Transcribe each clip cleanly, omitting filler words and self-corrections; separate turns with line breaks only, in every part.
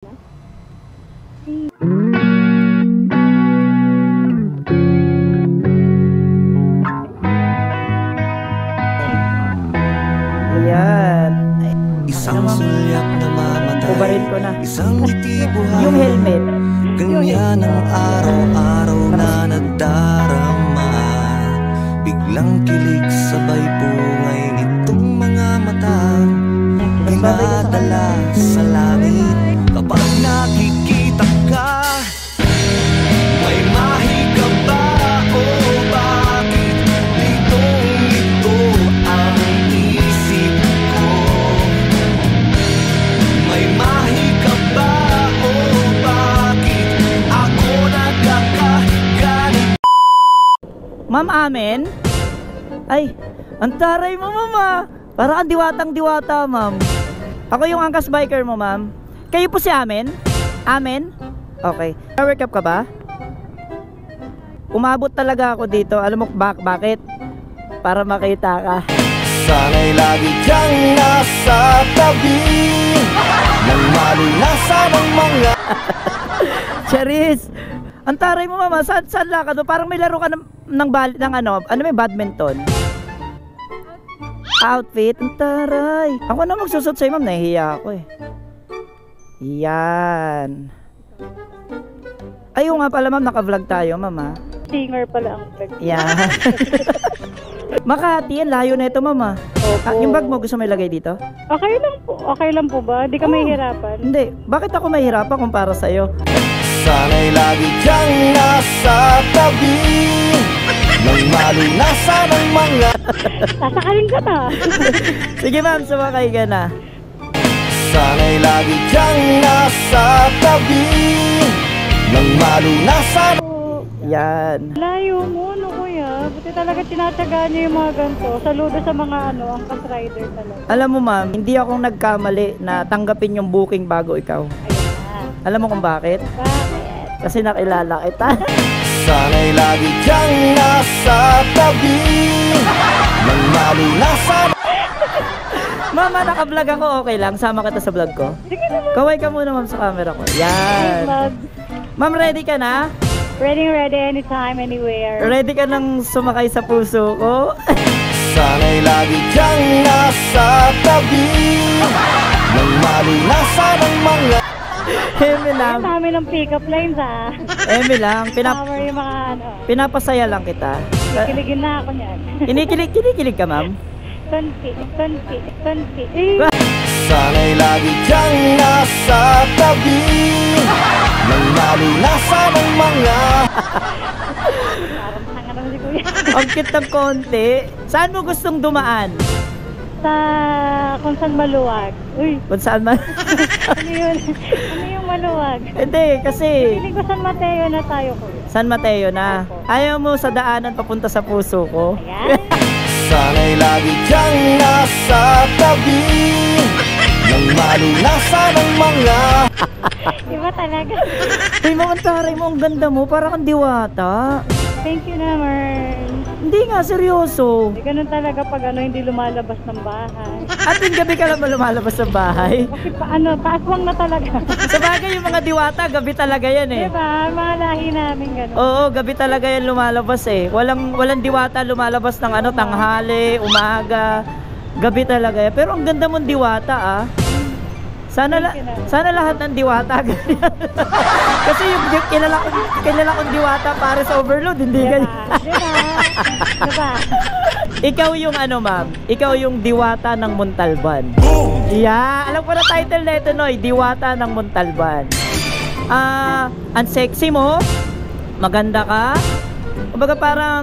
Ayan.
Isang sulyak na mamatay,
Ubarin ko na.
isang ngiti buhay.
Yung helmet.
Ganyan ang araw-araw na nagdarama. Biglang kilig sabay bungay nitong mga mata. Dinadala sa langit kapag nakikita ka. May mahiga ba o bakit litong-lito ang isip ko? May mahiga ba o bakit ako nagkakaganit?
Ma'am Amen? Ay, ang taray mo, mama. Para kang diwatang-diwata, ma'am. Ako yung angkas biker mo, ma'am. Kayo po si Amen? Amen? Okay. Work up ka ba? Umabot talaga ako dito. Alam mo bakit? Para makita ka.
Sana'y lagi kang nasa tabi nang malunasan ang mga
Charis! Ang taray mo, mama. Saan lakad mo? Parang may laro ka ng may badminton. Outfit? Ang taray. Ako na magsusot sa'yo, ma'am. Nahihiya ako eh. Yan. Ayaw nga pala, ma'am. Naka-vlog tayo, ma'am, ha?
Singer pala ang vlog.
Yan. Makati yan. Layo na ito, ma'am, ha? Yung bag mo, gusto mo ilagay dito?
Okay lang po. Okay lang po ba? Di ka mahihirapan?
Hindi. Bakit ako mahirapan kumpara sa'yo?
Sana'y lagi kang nasa tabi nang malunasan ang mga
Sasakaling ka na.
Sige, ma'am. Sumakay ka na.
Sana'y lagi kang nasa tabi nang malunasan.
Yan.
Layo mo, no kuya? Buti talaga tinatsagaan niyo yung mga ganito. Saludo sa mga angkas rider talaga.
Alam mo, ma'am, hindi ako nagkamali na tanggapin yung booking bago ikaw.
Ayun na.
Alam mo kung bakit?
Bakit?
Kasi nakilala kita.
Sana'y lagi kang nasa tabi nang malunasan.
Mama, naka-vlog ako. Okay lang. Sama kita sa vlog ko.
Sige naman.
Kaway ka muna, ma'am, sa camera ko. Yan.
Vlog.
Ma'am, ready ka na?
Ready, anytime, anywhere.
Ready ka nang sumakay sa puso ko?
Sana'y lagi kang nasa tabi nang malunasan ang mga
Eme lang.
Ang dami ng pick-up lines, ha?
Eme lang.
Power yung mga
Pinapasaya lang kita.
Kikiligin na ako niyan.
Kinikilig ka, ma'am?
Konti.
Sana'y lagi kang nasa tabi nang malunasan ang mga
Parang tanga naman si kuya.
Ang cute ng konti. Saan mo gustong dumaan?
Kung saan maluwag. Uy,
Kung saan man?
ano yun? Ano yung maluwag?
Hindi, kasi
Piling ko San Mateo na tayo, kuya.
San Mateo na. Ayaw mo sa daanan papunta sa puso ko.
Ayan.
Sana'y lagi kang nasa tabi nang malunasan ang mga
Iba talaga.
Uy, mamantaray mo. Ang ganda mo. Parang kang diwata.
Thank you naman.
Hindi nga, seryoso.
Ganun talaga pag hindi lumalabas ng bahay.
At yung gabi ka lang lumalabas sa bahay.
Kasi paaswang na talaga.
Sa bagay, yung mga diwata, gabi talaga yan eh.
Diba? Mga lahi namin ganun.
Oo, gabi talaga yan lumalabas eh. Walang diwata lumalabas ng tanghali, umaga. Gabi talaga yan. Pero ang ganda mong diwata ah. Sana lahat ng diwata ganyan. Kasi yung kilala kong diwata para sa overload, hindi ganyan.
Diba?
Ikaw yung ma'am? Ikaw yung diwata ng Montalban. Yeah, alam ko na title na ito, Noy. Diwata ng Montalban. Ang sexy mo. Maganda ka.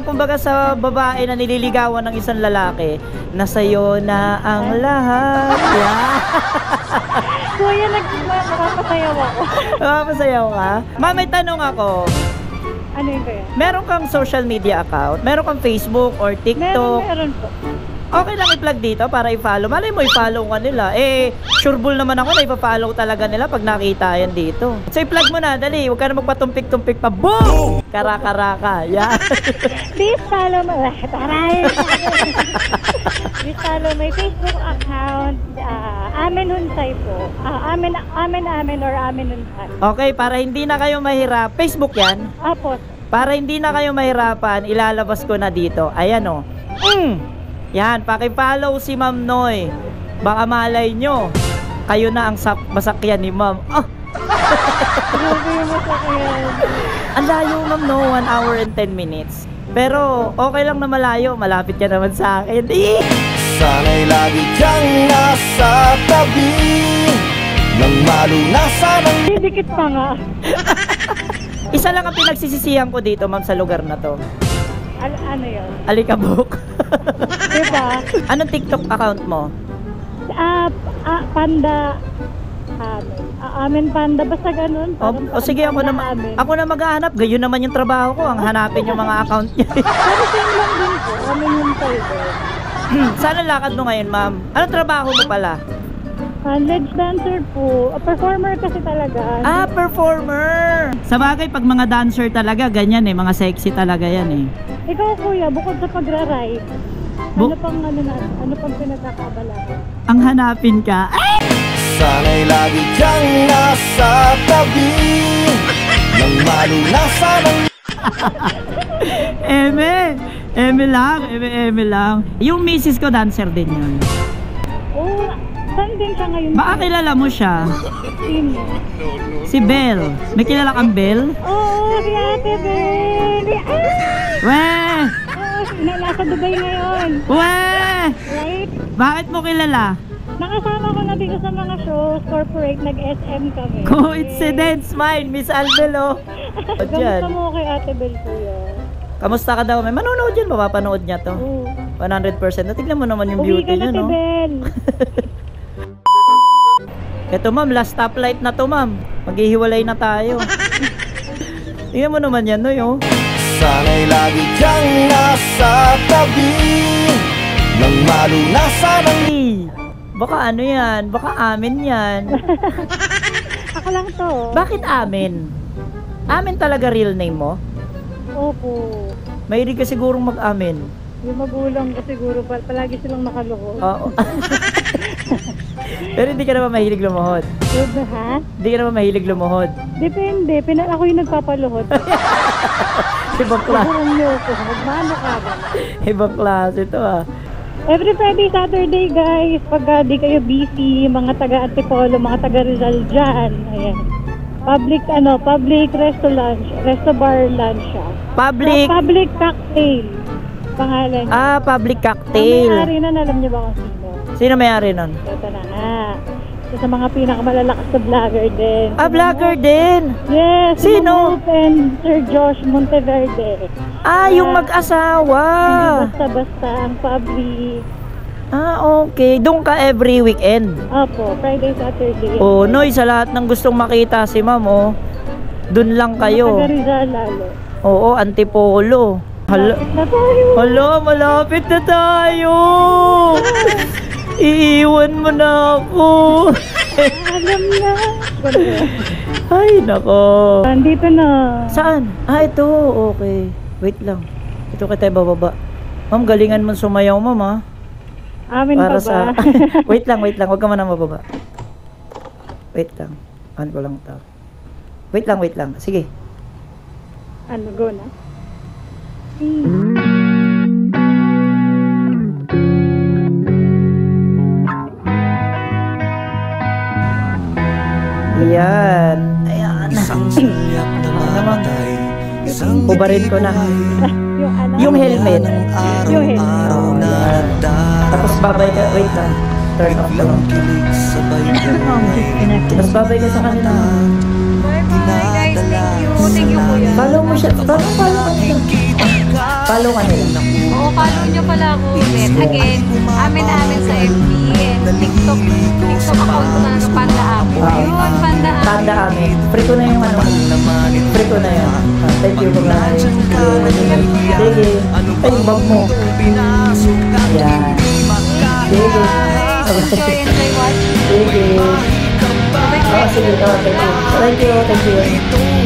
Kumbaga sa babae na nililigawan ng isang lalaki, nasa'yo na ang lahat. Yeah.
Kuya, nakapasayaw ako.
Mapasayaw ka? Ma'am, may tanong ako.
Ano yun, kuya?
Meron kang social media account? Meron kang Facebook or TikTok?
Meron po.
Okay lang i-plug dito para i-follow. Malay mo i-follow ka nila. Eh, sureball naman ako na ipa-follow talaga nila pag nakita yan dito. So i-plug mo na, dali. Huwag ka na magpatumpik-tumpik pa. Boom! Karaka-raka. Yan.
Please follow my... Please follow my Facebook account. Amin Hunsay po. Amin or Amin Hunsay.
Okay, para hindi na kayo mahirap. Facebook yan.
Apo.
Para hindi na kayo mahirapan, ilalabas ko na dito. Ayan o. Yan, paki-follow si Ma'am Noy. Baka malay nyo, kayo na ang masakyan ni Ma'am.
Grabe yung masakyan.
Ang layo, Ma'am, no? 1 hour and 10 minutes. Pero okay lang na malayo. Malapit ka naman sa akin.
Sana'y lagi kang nasa tabi nang malunasan ang...
Didikit pa nga.
Isa lang ang pinagsisisihan ko dito, Ma'am, sa lugar na to.
Ano yun?
Alikabok.
Diba?
Anong TikTok account mo?
Panda. Amin Panda. Basta ganun.
O sige, ako na maghahanap. Gayon naman yung trabaho ko. Ang hanapin yung mga account niya.
Pero same lang din po. Amin Hunsay din.
Saan ang lakad mo ngayon, Ma'am? Anong trabaho mo pala?
Ledge dancer po. Performer kasi talaga.
Performer! Sa bagay, pag mga dancer talaga, ganyan eh. Mga sexy talaga yan eh.
Ikaw, kuya, bukod sa pagra-ride, ano pang pinagkakaabalahan?
Ang hanapin ka.
Sana'y lagi kang nasa tabi nang malunasan ang...
Eme lang. Yung misis ko, dancer din yun.
Oo, saan din siya ngayon?
Baka kilala mo siya.
Sino?
Si Belle. May kilala kang Belle?
Oo, si Ate Belle.
Weh!
Oo, nasa Dubai ngayon.
Weh!
Right?
Bakit mo kilala?
Nakasama ko na dito sa mga shows, corporate, nag-SM kami.
Coincidence mine, Miss Albelo.
Kamusta mo kay Ate Belle, kuya?
Kamusta ka daw? May manonood yan, mapapanood niya to.
Oo.
100%. Tignan mo naman yung
Uwi
beauty
ka na,
niya, no?
Ate Belle.
Ito, Ma'am, last stoplight na to, Ma'am. Maghihiwalay na tayo. Tingnan mo naman yan, no, yo.
Sana'y lagi kang nasa tabi nang malunasan ang...
Baka ano yan? Baka amin yan.
Ako lang to.
Bakit amin? Amin talaga real name mo?
Opo.
Mahilig ka sigurong mag-amin.
Yung magulang ko siguro, palagi silang makaloko.
Oo. Pero hindi ka naman mahilig lumuhod.
Diba, ha?
Hindi ka naman mahilig lumuhod.
Depende. Ako yung nagpapaluhod.
Ibang klase.
Sigurang niyo ko. Magmano ka ba?
Ibang klase ito ah.
Every Friday, Saturday, guys. Pag di kayo busy, mga taga-Antipolo, mga taga-Rizal dyan. Ayan. Public resto lunch. Resto bar lunch siya. Public cocktail. Pangalan niya.
Public
Ang
cocktail.
may-ari nun, alam niyo ba kung sino?
Sino may-ari nun?
Ito na nga. Ito sa mga pinakamalalakas na vlogger din.
Vlogger din.
Yes.
Sino?
And Sir Josh Monteverde.
Yung mag-asawa.
Hindi basta-basta ang public.
Okay. Doon ka every weekend.
Opo, Friday, Saturday.
Noy, sa lahat ng gustong makita si Ma'am, doon lang kayo.
Taga Rizal lalo.
Oo, Antipolo.
Malapit na tayo.
Hala, malapit na tayo. Iiwan mo na ako.
Alam na.
Ay, nako.
Andito na.
Saan? Ito. Okay. Wait lang. Ito kita bababa. Ma'am, galingan mo sumayaw, Ma'am, ha?
Amin
Para
pa ba?
Wait lang. Huwag ka man na mababa. Wait lang. Ano ko lang ito. Wait lang. Sige.
Ano, go na?
Ayan. Ubarin ko na. Yung helmet. Tapos babay ka. Wait lang. Turn off ko lang. Tapos babay ka sa kanila.
Bye-bye guys. Thank you kuya.
Follow mo siya. Follow ka nila.
Oo, follow nyo pala ako ulit. Again, amin sa FB and TikTok account ko na Panda Amin. Yun, Panda Amin.
Tanda kami. Free ko na yung ano. Free ko na yan. Thank you, bye-bye. Sige. Ay, bag mo. Yan.
Enjoy watching.
Sige.
Bye-bye.
Sige, thank you. Thank you.